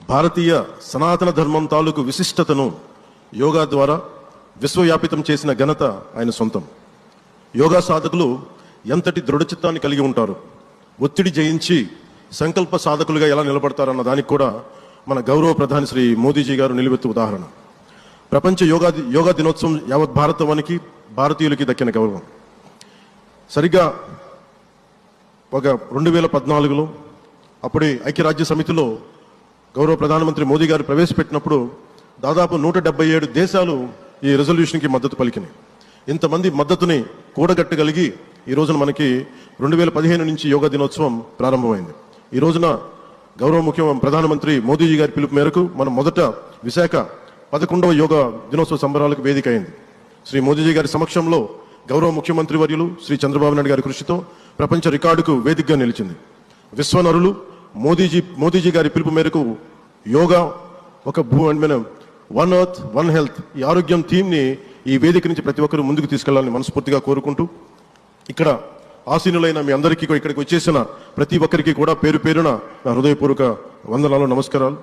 భారతీయ సనాతన ధర్మం తాలూకు విశిష్టతను యోగా ద్వారా విశ్వవ్యాపితం చేసిన ఘనత ఆయన సొంతం. యోగా సాధకులు ఎంతటి దృఢచిత్తాన్ని కలిగి ఉంటారు, ఒత్తిడి జయించి సంకల్ప సాధకులుగా ఎలా నిలబడతారన్న దానికి కూడా మన గౌరవ ప్రధాని శ్రీ మోదీజీ గారు నిలువెత్తు ఉదాహరణ. ప్రపంచ యోగా దినోత్సవం యావత్ భారతవానికి భారతీయులకి దక్కిన గౌరవం. సరిగ్గా ఒక 2014లో అప్పుడే ఐక్యరాజ్య సమితిలో గౌరవ ప్రధానమంత్రి మోదీ గారు ప్రవేశపెట్టినప్పుడు దాదాపు 177 దేశాలు ఈ రెజల్యూషన్కి మద్దతు పలికినాయి. ఇంతమంది మద్దతుని కూడగట్టగలిగి ఈ రోజున మనకి 2015 నుంచి యోగా దినోత్సవం ప్రారంభమైంది. ఈ రోజున గౌరవ ప్రధానమంత్రి మోదీజీ గారి పిలుపు మేరకు మనం మొదట విశాఖ 11వ యోగా దినోత్సవ సంబరాలకు వేదిక అయింది. శ్రీ మోదీజీ గారి సమక్షంలో గౌరవ ముఖ్యమంత్రి వర్యులు శ్రీ చంద్రబాబు నాయుడు గారి కృషితో ప్రపంచ రికార్డుకు వేదికగా నిలిచింది. విశ్వనరులు మోదీజీ గారి పిలుపు మేరకు యోగా ఒక వన్ ఎర్త్ వన్ హెల్త్ ఈ ఆరోగ్యం థీమ్ని ఈ వేదిక నుంచి ప్రతి ఒక్కరూ ముందుకు తీసుకెళ్లాలని మనస్ఫూర్తిగా కోరుకుంటూ, ఇక్కడ ఆసీనులైన మీ అందరికీ ఇక్కడికి వచ్చేసిన ప్రతి ఒక్కరికి కూడా పేరు పేరున నా హృదయపూర్వక వందనాలు, నమస్కారాలు.